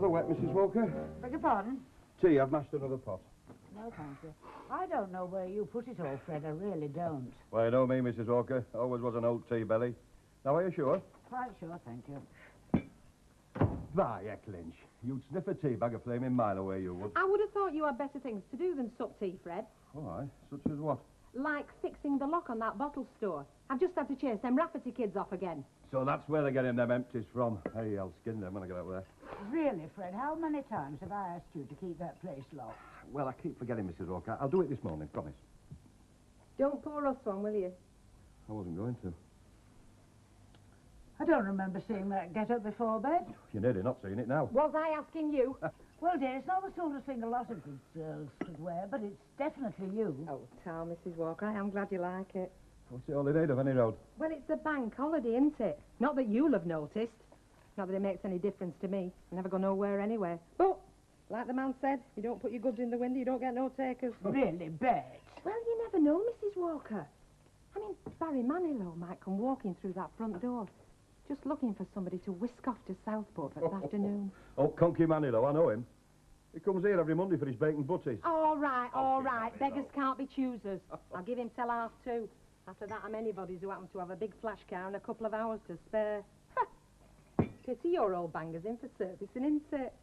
Another wet, Mrs. Walker? Beg your pardon? Tea, I've mashed another pot. No, thank you. I don't know where you put it all, Fred. I really don't. Well, you know me, Mrs. Walker. Always was an old tea belly. Now, are you sure? Quite sure, thank you. By heck, Lynch. You'd sniff a tea bag a flaming mile away, you would. I would have thought you had better things to do than sup tea, Fred. Oh, aye. Such as what? Like fixing the lock on that bottle store. I've just had to chase them Rafferty kids off again. So that's where they're getting them empties from. Hey, I'll skin them when I get out there. Really, Fred, how many times have I asked you to keep that place locked? Well, I keep forgetting, Mrs. Walker. I'll do it this morning, promise. Don't pour us one, will you? I wasn't going to. I don't remember seeing that get-up before bed. You're nearly not seeing it now. Was I asking you? Well, dear, it's not the sort of thing a lot of good girls could wear, but it's definitely you. Oh, Tal, Mrs. Walker, I am glad you like it. What's the holiday of any road? Well, it's a bank holiday, isn't it? Not that you'll have noticed. Not that it makes any difference to me. I never go nowhere anyway. But, like the man said, you don't put your goods in the window, you don't get no takers. Really, Bet? Well, you never know, Mrs. Walker. I mean, Barry Manilow might come walking through that front door, just looking for somebody to whisk off to Southport this afternoon. Oh, Conky Manilow, I know him. He comes here every Monday for his bacon butties. All right. Beggars can't be choosers. I'll give him till 2:30. After that, I'm anybody's who happens to have a big flash car and a couple of hours to spare. Pity your old banger's in for servicing, isn't it?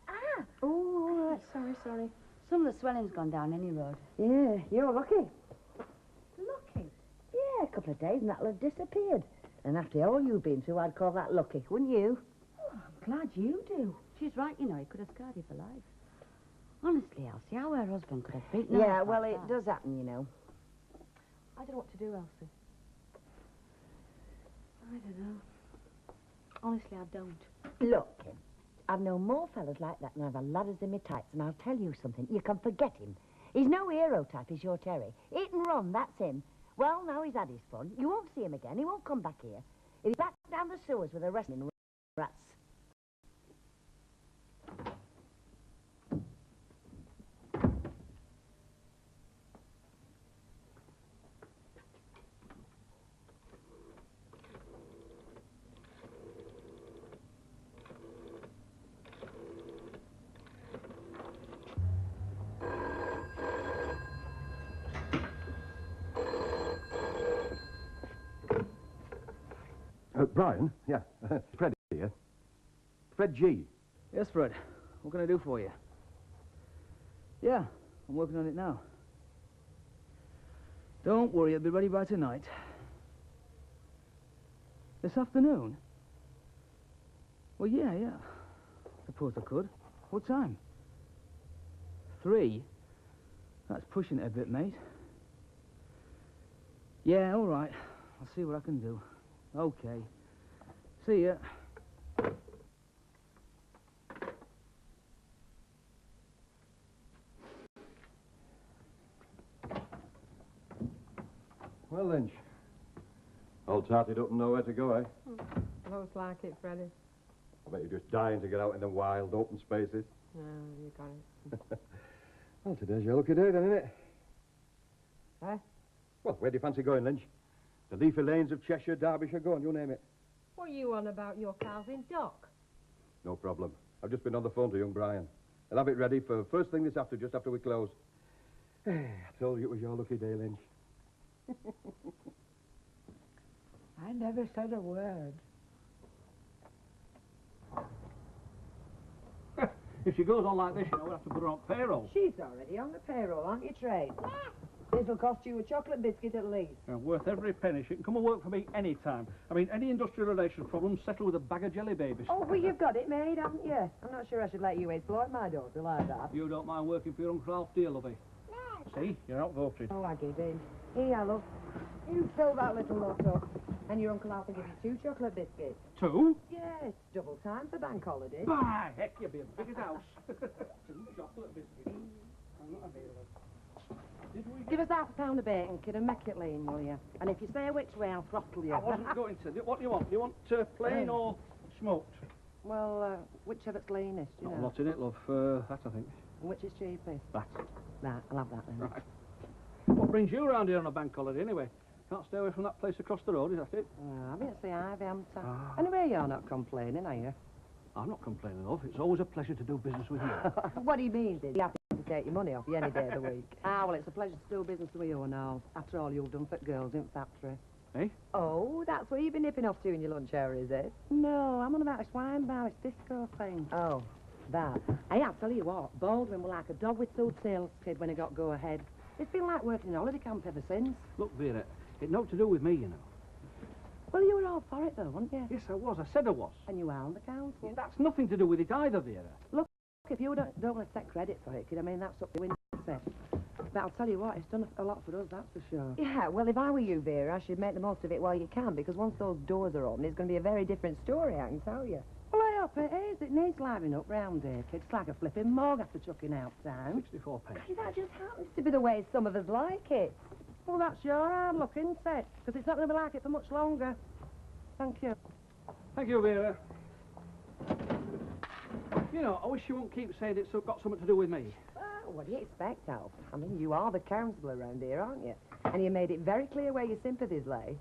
Ah! Oh, all right. Sorry. Some of the swelling's gone down any road. Yeah, you're lucky. Lucky? Yeah, a couple of days and that'll have disappeared. And after all you've been through, I'd call that lucky, wouldn't you? Oh, I'm glad you do. She's right, you know, he could have scarred you for life. Honestly, Elsie, how her husband could have beaten her Yeah, up well, like it that. does happen, you know. I don't know what to do, Elsie. I don't know. Honestly, I don't. Look, Kim, I've known more fellas like that than I've had ladders in my tights, and I'll tell you something. You can forget him. He's no hero type, he's your Terry. Eat and run, that's him. Well, now he's had his fun. You won't see him again. He won't come back here. He'll be back down the sewers with the wrestling rats. Brian? Yeah. Fred here. Fred G. Yes, Fred. What can I do for you? Yeah, I'm working on it now. Don't worry, it'll be ready by tonight. This afternoon? Well, yeah. Suppose I could. What time? 3? That's pushing it a bit, mate. Yeah, all right. I'll see what I can do. Okay. See ya. Well, Lynch. All tarted up and nowhere to go, eh? Looks like it, Freddie. I bet you're just dying to get out in the wild, open spaces. No, you got it. Well, today's your lucky day, then, isn't it? Eh? Well, where do you fancy going, Lynch? The leafy lanes of Cheshire, Derbyshire, go on, you name it. What are you on about your cows in dock? No problem. I've just been on the phone to young Brian. I'll have it ready for first thing this afternoon, just after we close. I told you it was your lucky day, Lynch. I never said a word. If she goes on like this, you know, we'll have to put her on payroll. She's already on the payroll, aren't you, Trade? This'll cost you a chocolate biscuit at least. Worth every penny. She can come and work for me any time. I mean, any industrial relations problems settle with a bag of jelly babies. Oh, well, you've got it made, haven't you? I'm not sure I should let you exploit my daughter like that. You don't mind working for your Uncle Alf, dear, lovey? See, you're outvoted. Oh, I give in. Here, love. You fill that little lot up, and your Uncle Alf will give you 2 chocolate biscuits. 2? Yes, double time for bank holiday. By heck, you'll be as big as house. 2 chocolate biscuits. I'm not a dealer. Give us £0.5 of bacon, kid, and make it lean, will you? And if you say which way, I'll throttle you. I wasn't going to. What do you want? Do you want plain or smoked? Well, whichever's leanest, you know. Not a lot in it, love. That, I think. And which is cheapest? That. Right, I'll have that then. Right. What brings you around here on a bank holiday, anyway? Can't stay away from that place across the road, is that it? Obviously, I haven't. Anyway, you're not complaining, are you? I'm not complaining, love. It's always a pleasure to do business with you. What do you mean, Did? You have to take your money off you any day of the week. Well, it's a pleasure to do business with you and all. After all you've done for girls in factory. Eh? Oh, that's where you've been nipping off to in your lunch hour, is it? No, I'm on about this wine bar, this disco thing. Oh, that. Hey, I'll tell you what, Baldwin was like a dog with two tails kid when he got go-ahead. It's been like working in a holiday camp ever since. Look, Vera, it's not to do with me, you know. Well, you were all for it, though, weren't you? Yes, I was. I said I was. And you are on the council. That's nothing to do with it either, Vera. Look, if you don't want to take credit for it, kid, I mean, that's up to you, set. But I'll tell you what, it's done a lot for us, that's for sure. Yeah, well, if I were you, Vera, I should make the most of it while you can, because once those doors are open, it's going to be a very different story, I can tell you. Well, I hope it is. It needs livening up round here, kid. It's like a flipping morgue after chucking out time. 64 pence. Hey, that just happens to be the way some of us like it. Well, that's your hard luck, isn't it? Because it's not going to be like it for much longer. Thank you. Thank you, Vera. You know, I wish you wouldn't keep saying it's got something to do with me. Well, what do you expect, Alf? I mean, you are the council around here, aren't you? And you made it very clear where your sympathies lay.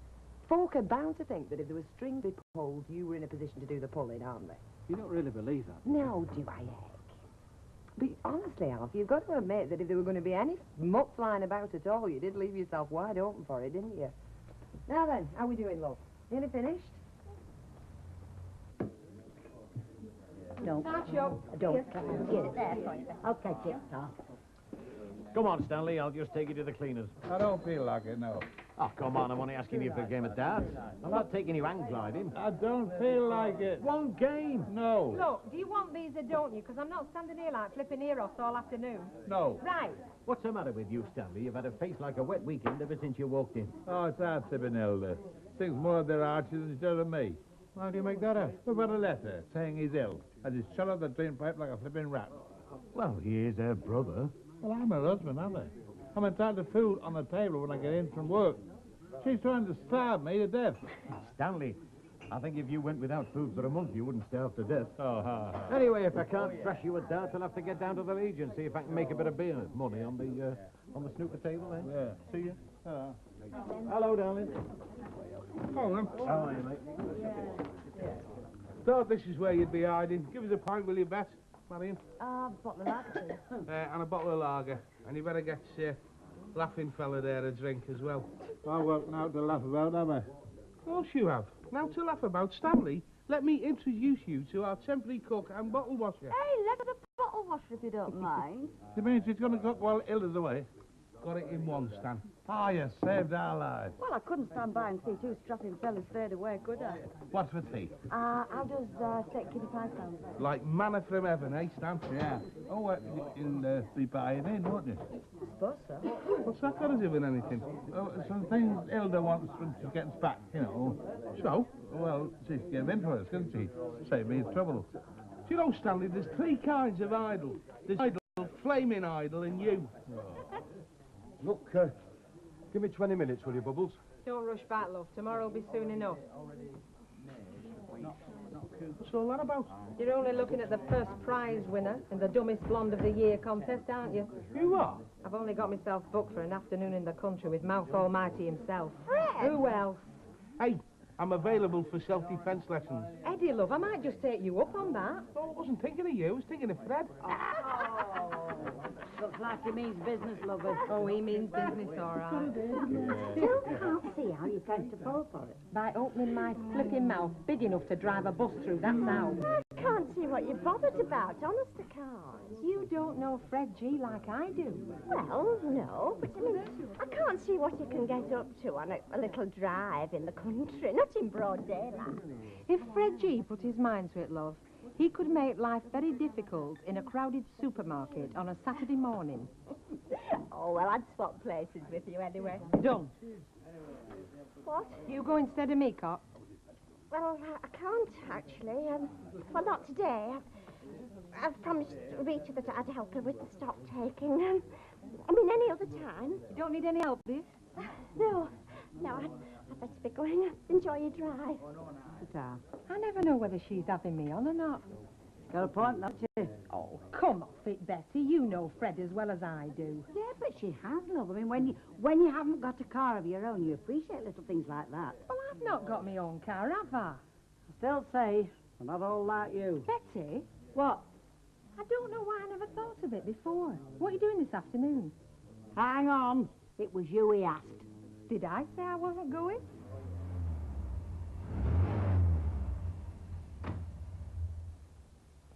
Folk are bound to think that if there was strings to be pulled, you were in a position to do the pulling, aren't they? You don't really believe that? No, do I, Egg? But honestly, Alf, you've got to admit that if there were going to be any muck flying about at all, you did leave yourself wide open for it, didn't you? Now then, how we doing, love? Nearly finished? Don't. Don't. Get it there for you. I'll take it, Tom. Come on, Stanley, I'll just take you to the cleaners. I don't feel like it, no. Oh, come on, I'm only asking you for a game of darts. I'm not taking you hang gliding. I don't feel like it. One game. No. Look, do you want visa, don't you? Because I'm not standing here like flipping ear-offs all afternoon. No. Right. What's the matter with you, Stanley? You've had a face like a wet weekend ever since you walked in. Oh, it's hard tipping Hilda. Thinks more of their Archie than she does of me. How do you make that out? We've got a letter saying he's ill. I just shut up the drain pipe like a flipping rat. Well, he is her brother. Well, I'm her husband, aren't I? I'm entitled to food on the table when I get in from work. She's trying to starve me to death. Stanley, I think if you went without food for a month, you wouldn't starve to death. Oh, ha, ha. Anyway, if I can't thrash you at darts, I'll have to get down to the Legion, see if I can make a bit of beer money on the snooker table, then. Yeah. See you. Uh-huh. Hello, darling. Hold How are you, mate? Thought this is where you'd be hiding. Give us a pint, will you, Bet? Marion? Bottle of lager. And a bottle of lager. And you better get laughing fella there a drink as well. I won't now to laugh about, have I? Of course you have. Now to laugh about, Stanley, let me introduce you to our temporary cook and bottle washer. Hey, let the bottle washer if you don't mind. You mean she's going to cook while Hilda's away? Got it in one, Stan. Ah, you saved our lives. Well, I couldn't stand by and see two strapping fellas fade away, could I? What's for tea? I'll just take kitty pie pounds. Like manna from heaven, eh, Stan? Yeah. Oh, you'll be buying in, won't you? I suppose so. What's that got to do with anything? Oh, some things Hilda wants when she gets back, you know. So, well, she gave in for us, couldn't she? Save me trouble. Do you know, Stanley, there's three kinds of idol. There's idol, flaming idol, and you. Look, give me 20 minutes, will you, Bubbles? Don't rush back, love. Tomorrow'll be soon enough. What's all that about? You're only looking at the first prize winner in the Dumbest Blonde of the Year contest, aren't you? You are? I've only got myself booked for an afternoon in the country with Mouth Almighty himself. Fred! Who else? Hey, I'm available for self-defense lessons. Eddie, love, I might just take you up on that. Oh, I wasn't thinking of you, I was thinking of Fred. Looks like he means business, lover. Oh, he means business, all right. Still can't see how you're going to fall for it. By opening my flipping mouth big enough to drive a bus through, that's how. I can't see what you're bothered about, honest I can't. You don't know Fred G like I do. Well, no, but I mean, I can't see what you can get up to on a little drive in the country, not in broad daylight. If Fred G put his mind to it, love, he could make life very difficult in a crowded supermarket on a Saturday morning. Oh, well, I'd swap places with you anyway. Done. What? You go instead of me, Cop. Well, I can't, actually. Well, not today. I've promised Rita that I'd help her with the stock taking. I mean, any other time. You don't need any help, do you? No, I'd better be going. Enjoy your drive. I never know whether she's having me on or not. Got a point, not you? Oh, come off it, Betty. You know Fred as well as I do. Yeah, but she has, love. I mean, when you haven't got a car of your own, you appreciate little things like that. Well, I've not got my own car, have I? Still say, we're not all like you. Betty, What? I don't know why I never thought of it before. What are you doing this afternoon? Hang on. It was you he asked. Did I say I wasn't going?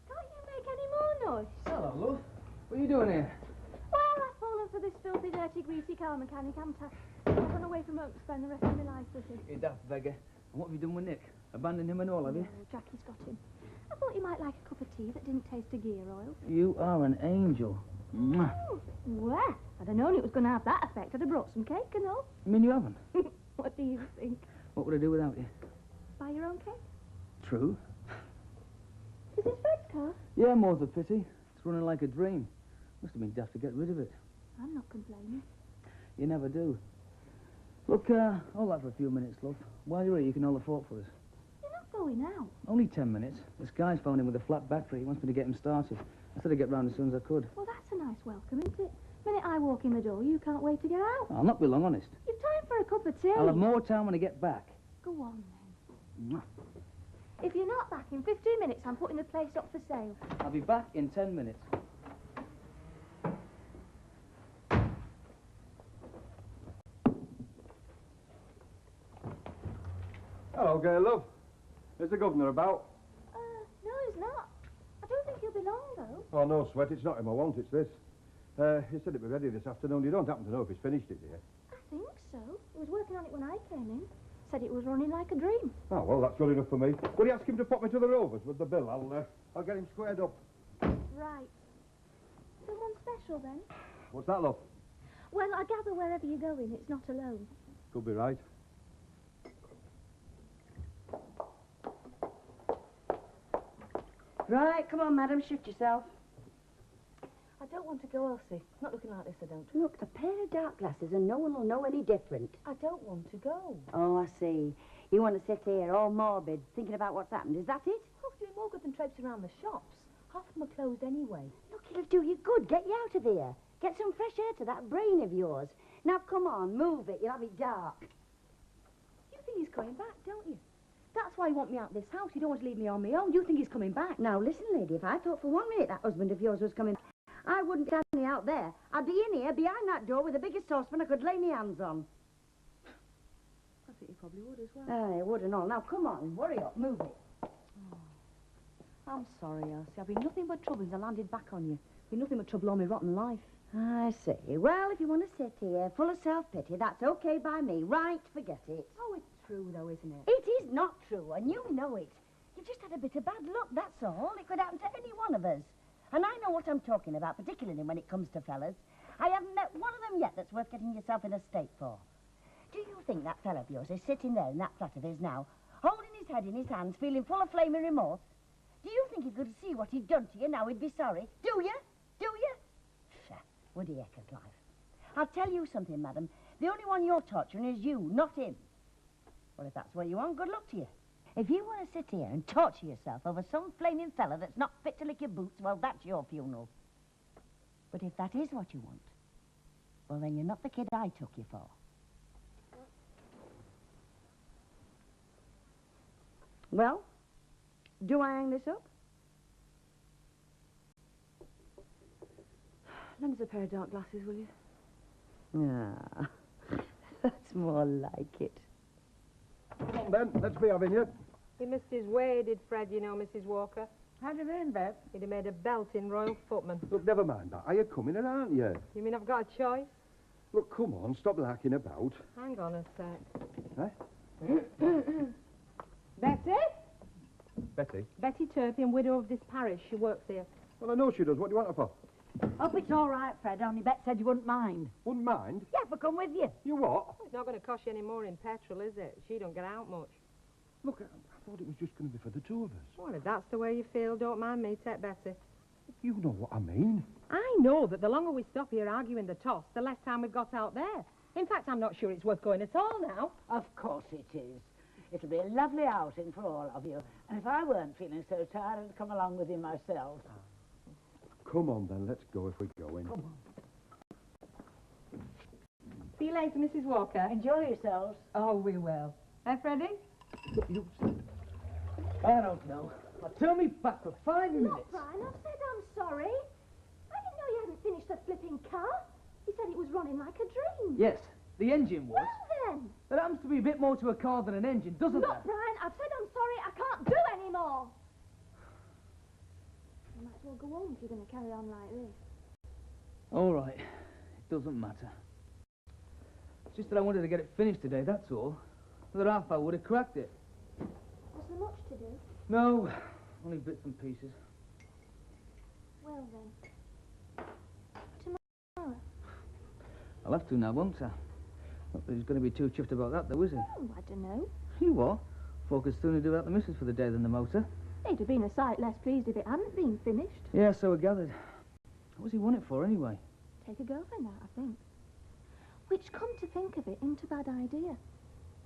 Can't you make any more noise? Hello, love. What are you doing here? Well, I've fallen for this filthy, dirty, greasy car mechanic, haven't I? I've gone away from home to spend the rest of my life with him. You daft beggar. And what have you done with Nick? Abandoned him and all, have you? Oh, Jackie's got him. I thought you might like a cup of tea that didn't taste of gear oil. You are an angel. Mwah. Oh, well, I'd have known it was going to have that effect. I'd have brought some cake and all. I mean, you haven't. What do you think? What would I do without you? Buy your own cake? True. Is this Fred's car? Yeah, more's a pity. It's running like a dream. Must have been daft to get rid of it. I'm not complaining. You never do. Look, hold that for a few minutes, love. While you're here, you can hold the fort for us. You're not going out. Only 10 minutes. This guy's phoned in with a flat battery. He wants me to get him started. I said I'd get round as soon as I could. Well, that's a nice welcome, isn't it? The minute I walk in the door, you can't wait to get out. I'll not be long, honest. You've time for a cup of tea. I'll have more time when I get back. Go on, then. Mwah. If you're not back in 15 minutes, I'm putting the place up for sale. I'll be back in 10 minutes. Hello, girl, love. Is the governor about? No, he's not. I don't think he'll be long, though. Oh, no sweat. It's not him I want, it's this. He said it'd be ready this afternoon. You don't happen to know if he's finished it yet? I think so. He was working on it when I came in. Said it was running like a dream. Oh, well, that's good enough for me. Will you ask him to pop me to the Rovers with the bill? I'll get him squared up. Right. Someone special, then? What's that, love? Well, I gather wherever you're going, it's not alone. Could be right. Right, come on, madam, shift yourself. I don't want to go, Elsie. Not looking like this, I don't. Look, a pair of dark glasses and no one will know any different. I don't want to go. Oh, I see. You want to sit here all morbid, thinking about what's happened. Is that it? Oh, doing more good than traipsing around the shops. Half of them are closed anyway. Look, it'll do you good. Get you out of here. Get some fresh air to that brain of yours. Now, come on, move it. You'll have it dark. You think he's coming back, don't you? That's why you want me out of this house. You don't want to leave me on my own. You think he's coming back. Now, listen, lady, if I thought for 1 minute that husband of yours was coming, I wouldn't stand me out there. I'd be in here, behind that door, with the biggest saucepan I could lay my hands on. I think you probably would as well. Aye, would and all. Now, come on, hurry up, move it. I'm sorry, Elsie. I've been nothing but trouble since I landed back on you. Been nothing but trouble all my rotten life. I see. Well, if you want to sit here full of self-pity, that's okay by me. Right, forget it. Oh, it's true, though, isn't it? It is not true, and you know it. You've just had a bit of bad luck, that's all. It could happen to any one of us. And I know what I'm talking about, particularly when it comes to fellas. I haven't met one of them yet that's worth getting yourself in a state for. Do you think that fella of yours is sitting there in that flat of his now, holding his head in his hands, feeling full of flaming remorse? Do you think he could see what he'd done to you, now he'd be sorry? Do you? Do you? Psha, Woody Ecker's life. I'll tell you something, madam. The only one you're torturing is you, not him. Well, if that's what you want, good luck to you. If you want to sit here and torture yourself over some flaming fella that's not fit to lick your boots, well, that's your funeral. But if that is what you want, well, then you're not the kid I took you for. Well, do I hang this up? Lend us a pair of dark glasses, will you? Ah, that's more like it. Come on, then. Let's be having you. He missed his way, did Fred, you know, Mrs. Walker. How do you mean, Bev? He'd have made a belting royal footman. Look, never mind that. Are you coming or aren't you? You mean I've got a choice? Look, come on. Stop larking about. Hang on a sec. Eh? Betty? Betty? Betty Turpin, widow of this parish. She works here. Well, I know she does. What do you want her for? Hope it's all right, Fred. Only Bet said you wouldn't mind. Wouldn't mind? Yeah, but come with you. You what? It's not going to cost you any more in petrol, is it? She don't get out much. Look, I thought it was just going to be for the two of us. Well, if that's the way you feel, don't mind me, take Betty. You know what I mean. I know that the longer we stop here arguing the toss, the less time we've got out there. In fact, I'm not sure it's worth going at all now. Of course it is. It'll be a lovely outing for all of you. And if I weren't feeling so tired, I'd come along with you myself. Come on, then. Let's go if we're going. Come on. See you later, Mrs. Walker. Enjoy yourselves. Oh, we will. Freddie? I don't know. Now, turn me back for 5 minutes. Look, Brian, I've said I'm sorry. I didn't know you hadn't finished the flipping car. You said it was running like a dream. Yes, the engine was. Well, then. There happens to be a bit more to a car than an engine, doesn't Look, there? Brian, I've said I'm sorry. I can't do any more. You might as well go home if you're going to carry on like this. All right. It doesn't matter. It's just that I wanted to get it finished today, that's all. Another half hour would have cracked it. Was there much to do? No, only bits and pieces. Well, then. Tomorrow. I'll have to now, won't I? Not that he's going to be too chuffed about that, though, is he? Oh, I don't know. You what? Folk could sooner do without the missus for the day than the motor. He'd have been a sight less pleased if it hadn't been finished. Yeah, so I gathered. What does he want it for, anyway? Take a girlfriend out, I think. Which, come to think of it, ain't a bad idea.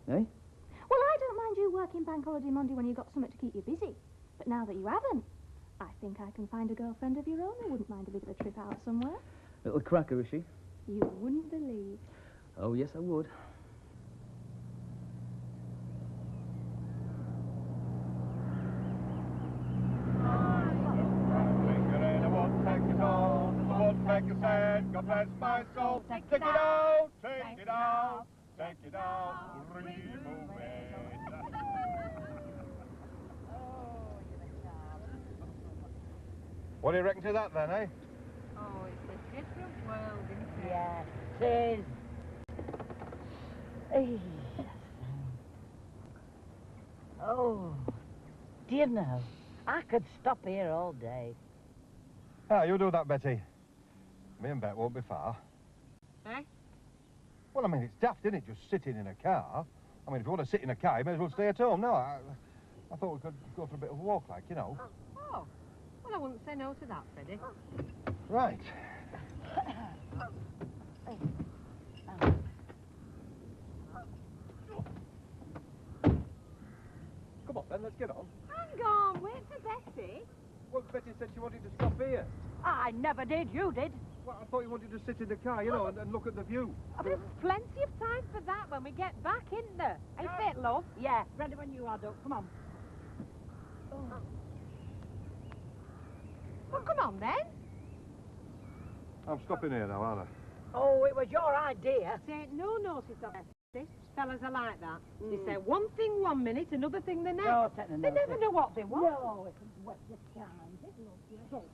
Eh? Well, I don't mind you working bank holiday Monday when you've got something to keep you busy. But now that you haven't, I think I can find a girlfriend of your own who wouldn't mind a bit of a trip out somewhere. Little cracker, is she? You wouldn't believe. Oh, yes, I would. God bless my soul. Take it out, take it out, take it out, remove it. What do you reckon to that then, eh? Oh, it's a different world, isn't it? Yes, it is. Oh, do you know, I could stop here all day. Ah, you do that, Betty. Me and Bet won't be far. Eh? Well, I mean, it's daft, isn't it, just sitting in a car? I mean, if you want to sit in a car, you may as well stay at home. No, I thought we could go for a bit of a walk, like, you know. Oh, well, I wouldn't say no to that, Freddie. Right. Come on, then, let's get on. Hang on, wait for Betty. Well, Betty said she wanted to stop here. I never did, you did. Well, I thought you wanted to sit in the car, you know, and look at the view. Oh, there's plenty of time for that when we get back, isn't there? Ain't it, love? Yeah, ready when you are, Doc. Come on. Well, come on, then. I'm stopping here now, aren't I? Oh, it was your idea. Take no notice of this. Fellas are like that. They say one thing 1 minute, another thing the next. No, take no They notice. never know what they want. No, it was wet the time. It looked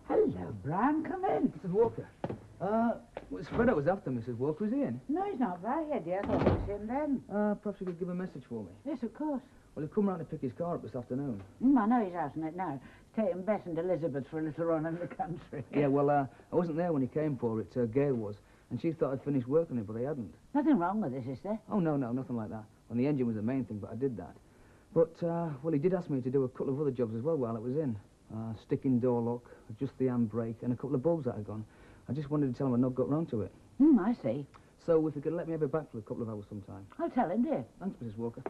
Hello, Brian, come in. Mrs. Walker. It's Fred I was after, Mrs. Walker. Is he in? No, he's not back yet, dear. I thought it was him then. Perhaps you could give a message for me. Yes, of course. Well, he'll come round to pick his car up this afternoon. I know he's out on it now. He's taking Bess and Elizabeth for a little run in the country. Yeah, well, I wasn't there when he came for it. Gail was. And she thought I'd finished work on it, but I hadn't. Nothing wrong with this, is there? Oh, no, nothing like that. Well, the engine was the main thing, but I did that. But, well, he did ask me to do a couple of other jobs as well while it was in. Sticking door lock, adjust the handbrake, and a couple of bulbs that had gone. I just wanted to tell him I'd not got round to it. I see. So if you could let me have it back for a couple of hours sometime. I'll tell him, dear. Thanks, Mrs. Walker.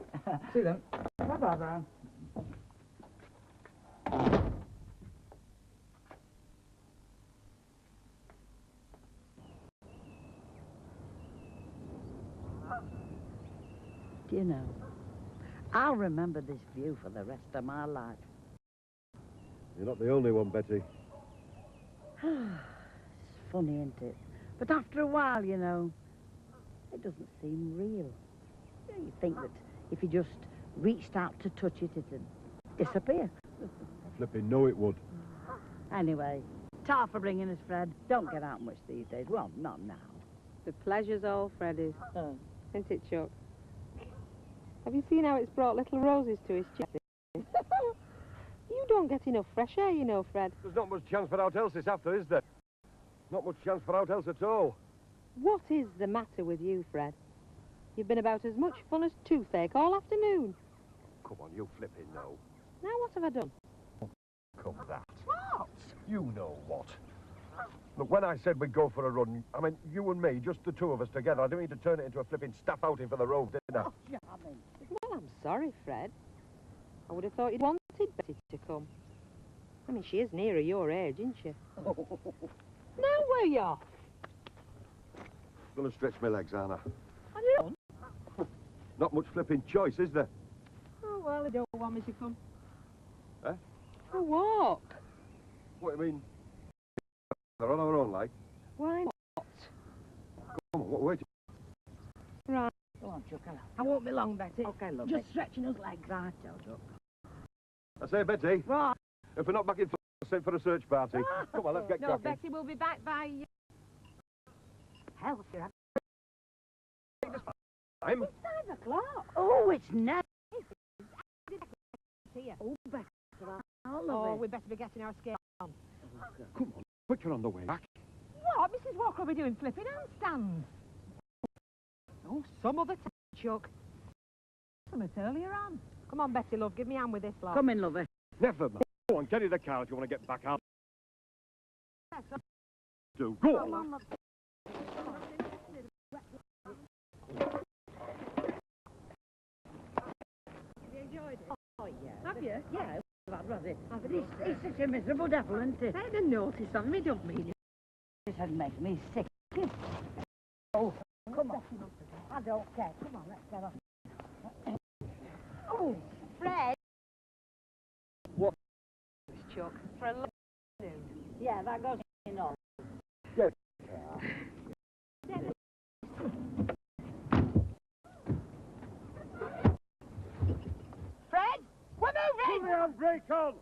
See you then. Bye-bye, Brian. Do you know, I'll remember this view for the rest of my life. You're not the only one, Betty. It's funny, isn't it? But after a while, you know, it doesn't seem real. You think that if you just reached out to touch it, it'd disappear. Flipping know it would. Anyway, ta for bringing us, Fred. Don't get out much these days. Well, not now. The pleasure's all Freddy's. Isn't it, Chuck? Have you seen how it's brought little roses to his chest? You don't get enough fresh air, you know, Fred. There's not much chance for out else this after, is there? Not much chance for out else at all. What is the matter with you, Fred? You've been about as much fun as toothache all afternoon. Come on, you flipping know. Now what have I done? Come that. What? You know what. Look, when I said we'd go for a run, I mean, you and me, just the two of us together. I didn't mean to turn it into a flipping staff outing for the Rove, did I? Well, I'm sorry, Fred. I would have thought you'd wanted Betty to come. I mean, she is nearer your age, isn't she? Now where you off? Gonna stretch my legs, aren't I? On your own? Not much flipping choice, is there? Oh, well, they don't want me to come. Eh? A walk. What do you mean? They're on our own, like? Why not? Come on, wait. Right. Go on, Chuck. I won't be long, Betty. Okay, love. Just stretching us legs. Right, Chuck. I say, Betty, Right. if we're not back in for, send for a search party. Come on, let's get No, cracking. Betty will be back by... Hell, you're Time? It's 5 o'clock. Oh, it's now. Here. Oh, Becky. Oh, we better be getting our skates on. Come on, quick, you're on the way back. What? Mrs. Walker will be doing flipping handstands. Oh, some other time, Chuck. Something earlier on. Come on, Betty, love, give me a hand with this lot. Come in, lover. Never mind. Go on, get in the car if you want to get back out. Do. Go on. Come on, love. Have you enjoyed it? Oh, yeah. Have you? Yeah, I'd rather. But he's such a miserable devil, isn't he? Take the notice on me, don't mean it. This had makes me sick. Oh, come on. I don't care. Come on, let's get off. Oh, Fred! What? Chuck, for a long afternoon. yeah, that goes in all. Get. Fred! We're moving! Put the handbrake on!